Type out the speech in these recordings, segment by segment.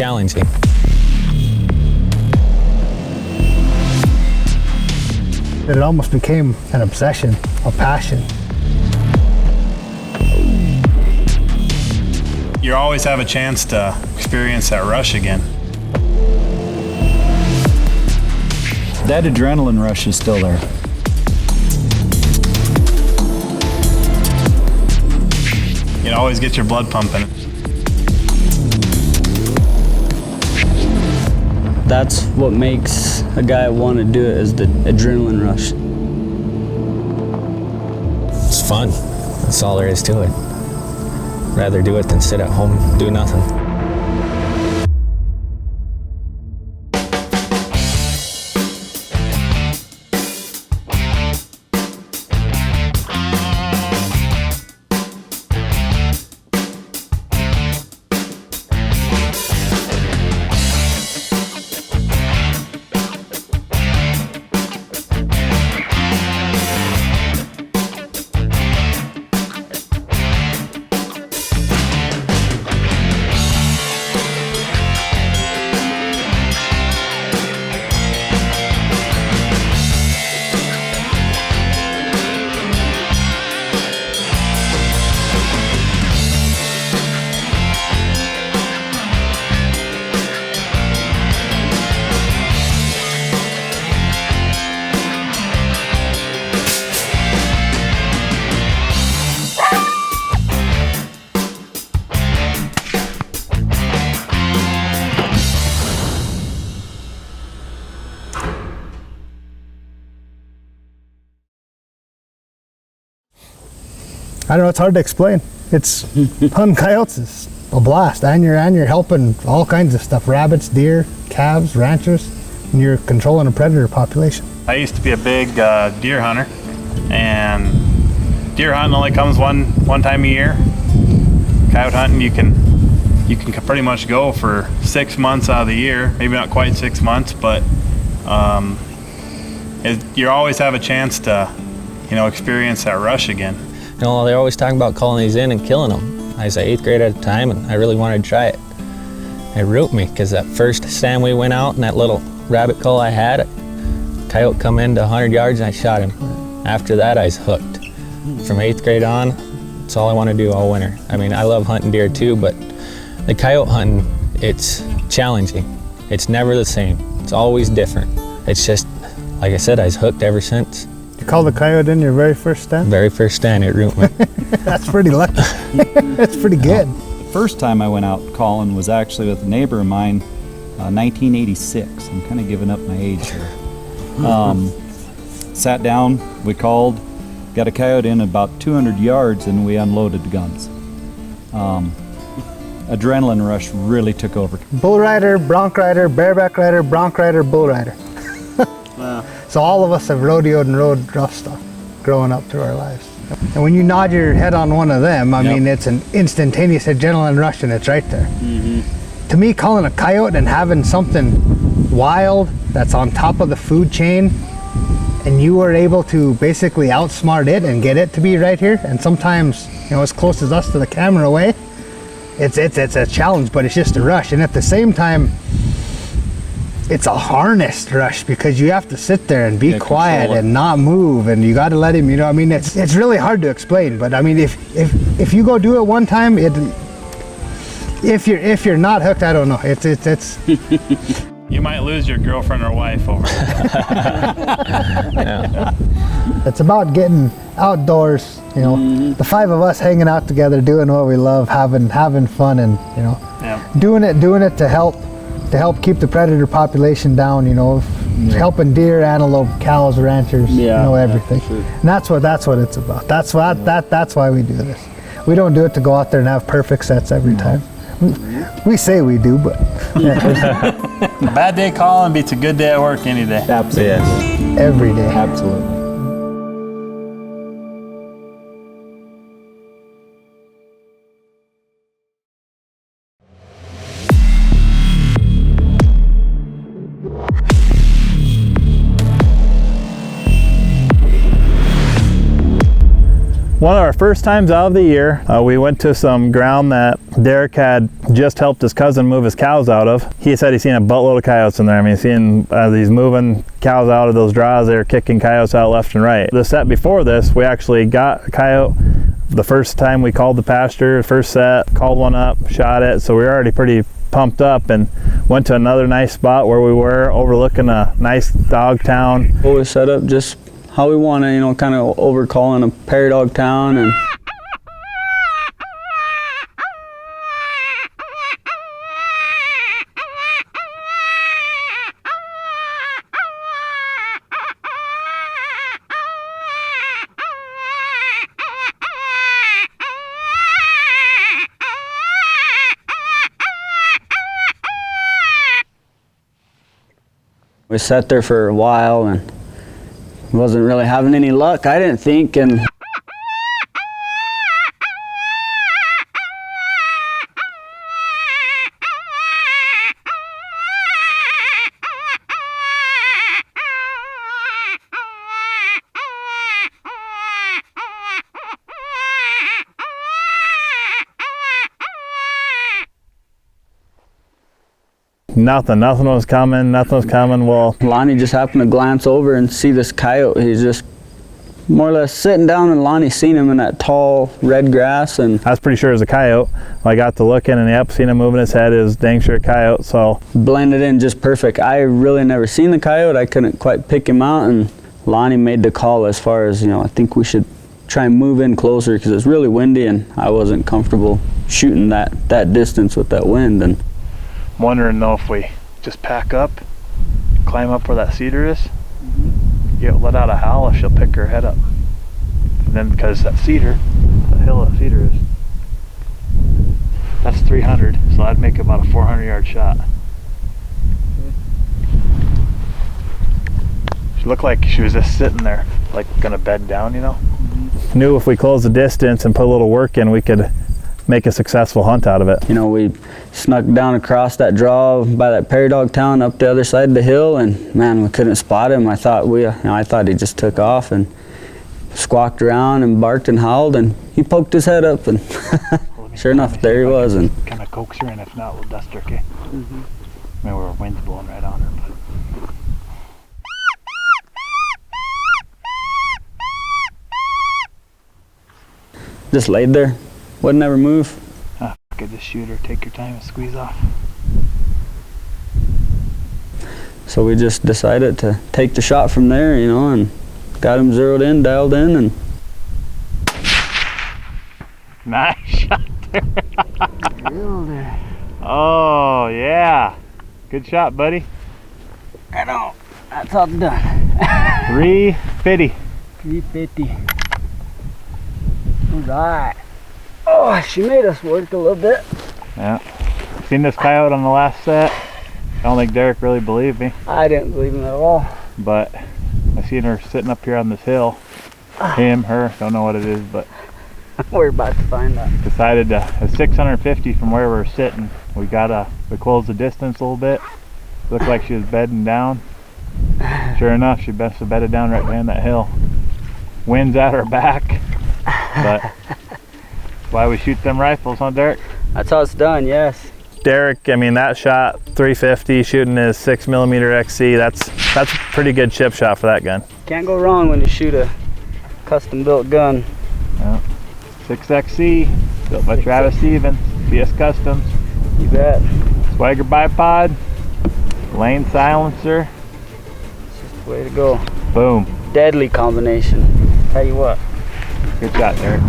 challenging. It almost became an obsession, a passion. You always have a chance to experience that rush again. That adrenaline rush is still there. It always gets your blood pumping. That's what makes a guy want to do it, is the adrenaline rush. It's fun. That's all there is to it. Rather do it than sit at home and do nothing. I don't know, it's hard to explain. It's hunting coyotes is a blast, and you're helping all kinds of stuff: rabbits, deer, calves, ranchers, and you're controlling a predator population. I used to be a big deer hunter, and deer hunting only comes one time a year. Coyote hunting, you can pretty much go for 6 months out of the year. Maybe not quite 6 months, but you always have a chance to, experience that rush again. You know, they're always talking about calling these in and killing them. I was at 8th grade at a time, and I really wanted to try it. It roped me, because that first stand we went out and that little rabbit call I had, a coyote come into 100 yards and I shot him. After that, I was hooked. From 8th grade on, it's all I want to do all winter. I mean, I love hunting deer too, but the coyote hunting, it's challenging. It's never the same. It's always different. It's just, like I said, I was hooked ever since. You called the coyote in your very first stand? Very first stand, it root me. That's pretty lucky. That's pretty good. The first time I went out calling was actually with a neighbor of mine, 1986. I'm kind of giving up my age here. Sat down, we called, got a coyote in about 200 yards, and we unloaded the guns. Adrenaline rush really took over. Bull rider, bronc rider, bareback rider, bronc rider, bull rider. Wow. So all of us have rodeoed and rode rough stuff growing up through our lives. And when you nod your head on one of them, I mean, it's an instantaneous adrenaline rush, and it's right there. Mm-hmm. To me, calling a coyote and having something wild that's on top of the food chain, and you were able to basically outsmart it and get it to be right here, and sometimes, as close as us to the camera away, it's a challenge, but it's just a rush. And at the same time, it's a harnessed rush, because you have to sit there and be quiet and not move, and you got to let him, it's really hard to explain. But I mean, if you go do it one time, if you're not hooked, I don't know, it's You might lose your girlfriend or wife over it. Yeah. It's about getting outdoors, the five of us hanging out together, doing what we love, having fun, and doing it to help keep the predator population down, helping deer, antelope, cows, ranchers, everything. And that's what it's about. That's why we do this. We don't do it to go out there and have perfect sets every time. We say we do, but A bad day calling beats a good day at work any day. Absolutely. Yes. every day. Absolutely. One of our first times out of the year, we went to some ground that Derek had just helped his cousin move his cows out of. He said he's seen a buttload of coyotes in there. I mean, seeing he's moving cows out of those draws, they're kicking coyotes out left and right. The set before this, we actually got a coyote. The first time we called the pasture, first set, called one up, shot it. So we were already pretty pumped up and went to another nice spot where we were overlooking a nice dog town. Always set up just how we want to, you know, kind of overcalling a prairie dog town. And we sat there for a while and wasn't really having any luck, I didn't think. And Nothing was coming. Well, Lonnie just happened to glance over and see this coyote. He's just more or less sitting down, and Lonnie seen him in that tall red grass. And I was pretty sure it was a coyote. I got to looking and yep, seen him moving his head. It was dang sure a coyote, so. Blended in just perfect. I really never seen the coyote. I couldn't quite pick him out, and Lonnie made the call as far as, you know, I think we should try and move in closer because it's really windy and I wasn't comfortable shooting that distance with that wind. And I'm wondering though if we just pack up, climb up where that cedar is, let out a howl if she'll pick her head up. And then because that cedar, the hill of cedar is, that's 300, so that'd make about a 400-yard shot. She looked like she was just sitting there, like gonna bed down, you know? Knew if we closed the distance and put a little work in, we could make a successful hunt out of it. You know, we snuck down across that draw by that prairie dog town up the other side of the hill, and man, we couldn't spot him. I thought he just took off and squawked around and barked and howled, and he poked his head up, and sure enough, there he was. And kind of coax her, and if not, we'll dust her, okay? I mean, where our wind's blowing right on her, but. Just laid there. Would never move. Could just shoot her, take your time and squeeze off. So we just decided to take the shot from there, you know, and got him zeroed in, dialed in, and nice shot there. Oh yeah, good shot, buddy. I know. That's all done. 350. 350. All right. Oh, she made us work a little bit. Yeah. Seen this coyote on the last set. I don't think Derek really believed me. I didn't believe him at all. But I seen her sitting up here on this hill. Him, her, don't know what it is, but we're about to find out. Decided to 650 from where we were sitting. We closed the distance a little bit. Looked like she was bedding down. Sure enough, she must have bedded down right behind that hill. Wind's at her back, but why we shoot them rifles, huh, Derek? That's how it's done, yes. Derek, I mean, that shot, 350, shooting his 6mm XC, that's a pretty good chip shot for that gun. Can't go wrong when you shoot a custom-built gun. Yeah. 6XC, built by Travis Stevens, CS Customs. You bet. Swagger bipod, lane silencer. It's just the way to go. Boom. Deadly combination. Tell you what. Good shot, Derek.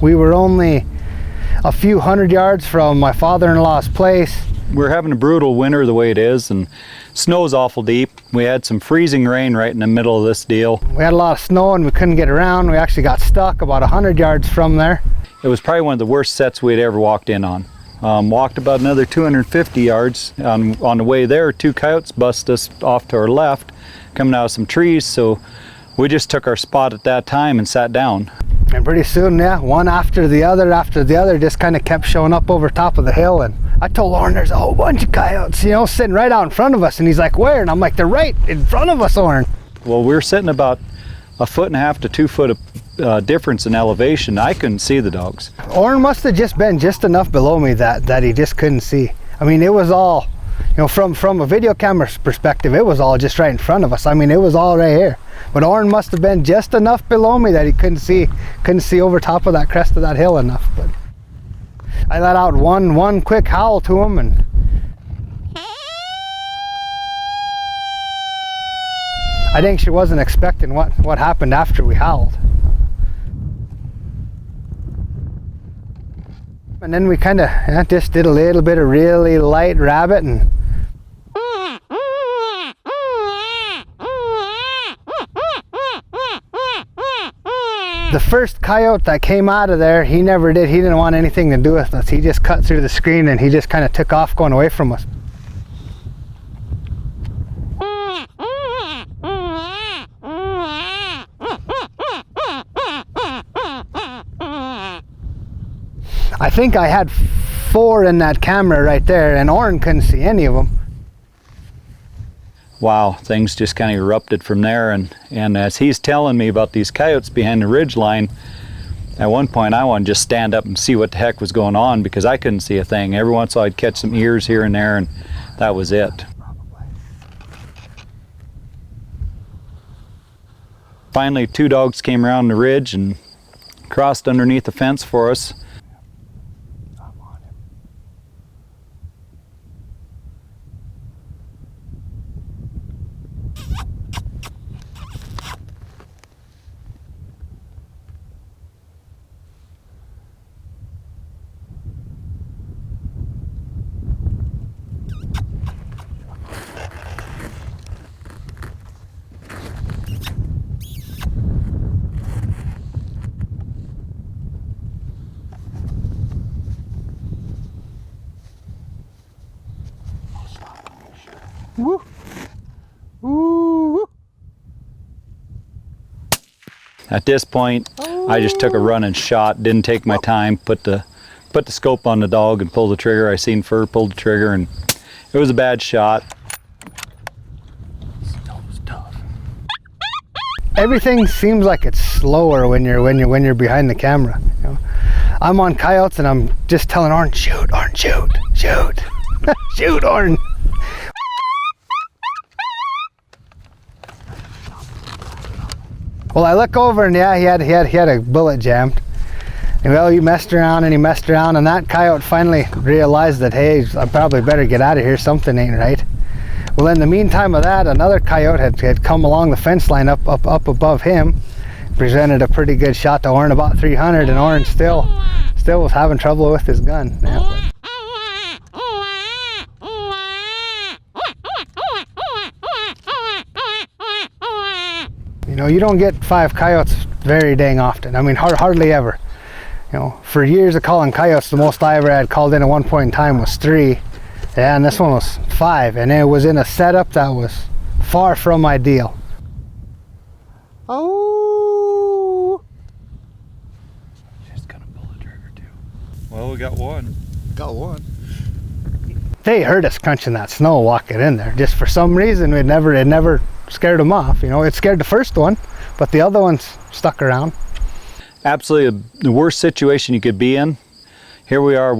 We were only a few hundred yards from my father-in-law's place. We're having a brutal winter the way it is, and snow's awful deep. We had some freezing rain right in the middle of this deal. We had a lot of snow and we couldn't get around. We actually got stuck about 100 yards from there. It was probably one of the worst sets we'd ever walked in on. Walked about another 250 yards. On the way there, two coyotes bust us off to our left, coming out of some trees, so we just took our spot at that time and sat down. And pretty soon, yeah, one after the other just kind of kept showing up over top of the hill. And I told Oren there's a whole bunch of coyotes, you know, sitting right out in front of us. And he's like, where? And I'm like, they're right in front of us, Oren. Well, we were sitting about 1.5 to 2 foot of difference in elevation. I couldn't see the dogs. Oren must have just been just enough below me that he just couldn't see. I mean, it was all, you know, from a video camera perspective, it was all just right in front of us. I mean, it was all right here. But Oren must have been just enough below me that he couldn't see over top of that crest of that hill enough. But I let out one quick howl to him, and I think she wasn't expecting what happened after we howled. And then we kind of just did a little bit of really light rabbit, and the first coyote that came out of there, he didn't want anything to do with us. He just cut through the screen and he just kind of took off going away from us. I think I had 4 in that camera right there, and Oren couldn't see any of them. Wow, things just kind of erupted from there. And as he's telling me about these coyotes behind the ridge line, at one point I wanted to just stand up and see what the heck was going on, because I couldn't see a thing. Every once in a while I'd catch some ears here and there, and that was it. Finally, 2 dogs came around the ridge and crossed underneath the fence for us. Woo. Woo. At this point, I just took a running shot, didn't take my time, put the scope on the dog and pulled the trigger. I seen fur, pulled the trigger, and it was a bad shot. Everything seems like it's slower when you're behind the camera. You know? I'm on coyotes and I'm just telling Oren, shoot, Oren, shoot, shoot, shoot, Oren. Well, I look over and yeah, he had a bullet jammed. And well, he messed around and he messed around, and that coyote finally realized that, hey, I probably better get out of here. Something ain't right. Well, in the meantime of that, another coyote had come along the fence line up above him, presented a pretty good shot to Oren, about 300, and Oren still was having trouble with his gun. Yeah, you know, you don't get 5 coyotes very dang often. I mean, hardly ever. You know, for years of calling coyotes, the most I ever had called in at one point in time was 3. Yeah, and this one was 5, and it was in a setup that was far from ideal. Oh! She's gonna pull the trigger too. Well, we got one. Got one. They heard us crunching that snow walking in there. Just for some reason, it never scared them off. You know, it scared the first one, but the other ones stuck around. Absolutely the worst situation you could be in. Here we are,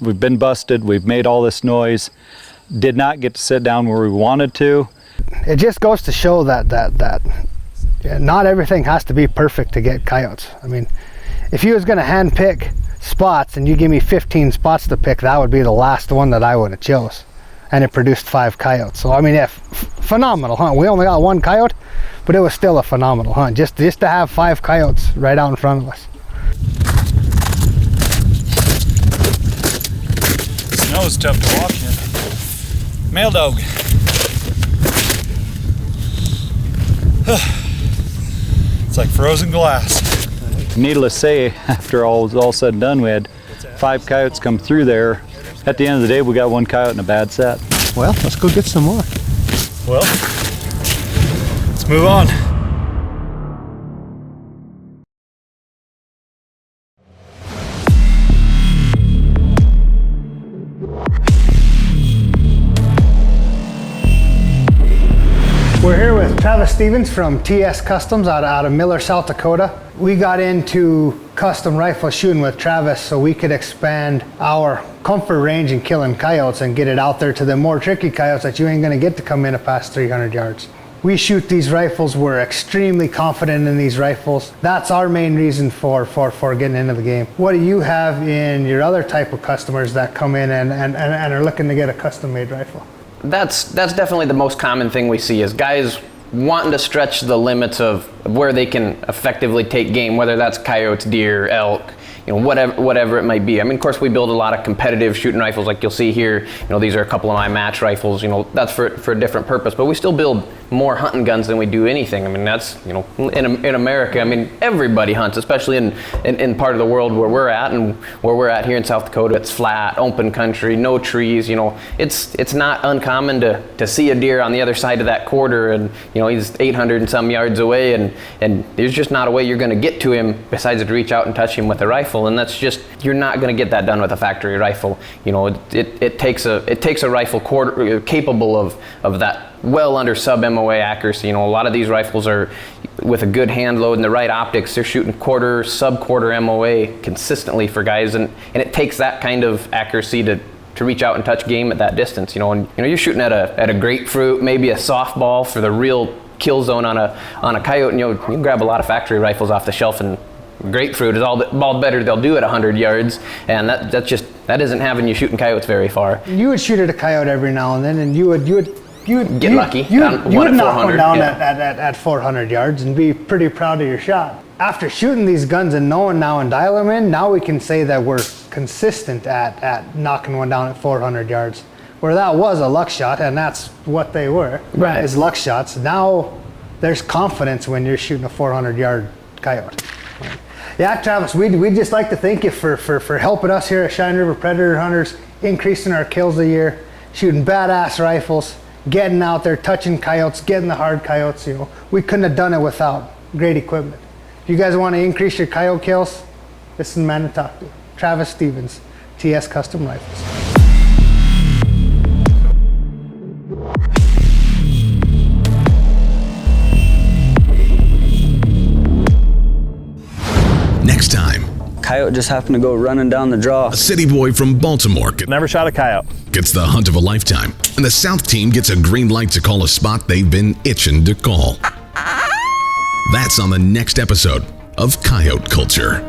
we've been busted, we've made all this noise, did not get to sit down where we wanted to. It just goes to show that not everything has to be perfect to get coyotes. I mean, if you was going to hand pick spots and you give me 15 spots to pick, that would be the last one that I would have chose. And it produced 5 coyotes. So I mean, yeah, phenomenal hunt. We only got 1 coyote, but it was still a phenomenal hunt. Just to have 5 coyotes right out in front of us. Snow is tough to walk in. Male dog. It's like frozen glass. Needless to say, after all was all said and done, we had 5 coyotes come through there. At the end of the day, we got 1 coyote in a bad set. Well, let's go get some more. Well, let's move on. We're here with Travis Stevens from TS Customs out of Miller, South Dakota. We got into custom rifle shooting with Travis so we could expand our comfort range in killing coyotes and get it out there to the more tricky coyotes that you ain't gonna get to come in past 300 yards. We shoot these rifles, we're extremely confident in these rifles. That's our main reason for getting into the game. What do you have in your other type of customers that come in and are looking to get a custom made rifle? That's definitely the most common thing we see is guys wanting to stretch the limits of where they can effectively take game, whether that's coyotes, deer, elk, whatever it might be. I mean, of course, we build a lot of competitive shooting rifles like you'll see here. These are a couple of my match rifles. That's for a different purpose, but we still build more hunting guns than we do anything. I mean, that's, in America, I mean, everybody hunts, especially in part of the world where we're at, and where we're at here in South Dakota, it's flat, open country, no trees. It's not uncommon to see a deer on the other side of that quarter, and he's 800 and some yards away, and there's just not a way you're going to get to him besides to reach out and touch him with a rifle. And that's just, you're not going to get that done with a factory rifle. It takes a rifle capable of that well under sub MOA accuracy. A lot of these rifles are with a good hand load and the right optics, they're shooting sub quarter MOA consistently for guys, and it takes that kind of accuracy to reach out and touch game at that distance. And you're shooting at a grapefruit, maybe a softball for the real kill zone on a coyote, and you can grab a lot of factory rifles off the shelf, and grapefruit is all better they'll do at 100 yards, and that isn't having you shooting coyotes very far. You would shoot at a coyote every now and then, and you would get lucky. You would knock one down yeah. at 400 yards and be pretty proud of your shot. After shooting these guns and knowing now and dial them in, now we can say that we're consistent at knocking one down at 400 yards. Where that was a luck shot, and that's what they were, right, is luck shots. Now there's confidence when you're shooting a 400 yard coyote. Yeah, Travis, we'd just like to thank you for helping us here at Cheyenne River Predator Hunters, increasing our kills a year, shooting badass rifles, getting out there, touching coyotes, getting the hard coyotes. We couldn't have done it without great equipment. If you guys want to increase your coyote kills, this is the man to talk to. Travis Stevens, TS Custom Rifles. Next time, Coyote just happened to go running down the draw. a city boy from Baltimore Never shot a coyote. gets the hunt of a lifetime, and the South team gets a green light to call a spot they've been itching to call. That's on the next episode of Coyote Culture.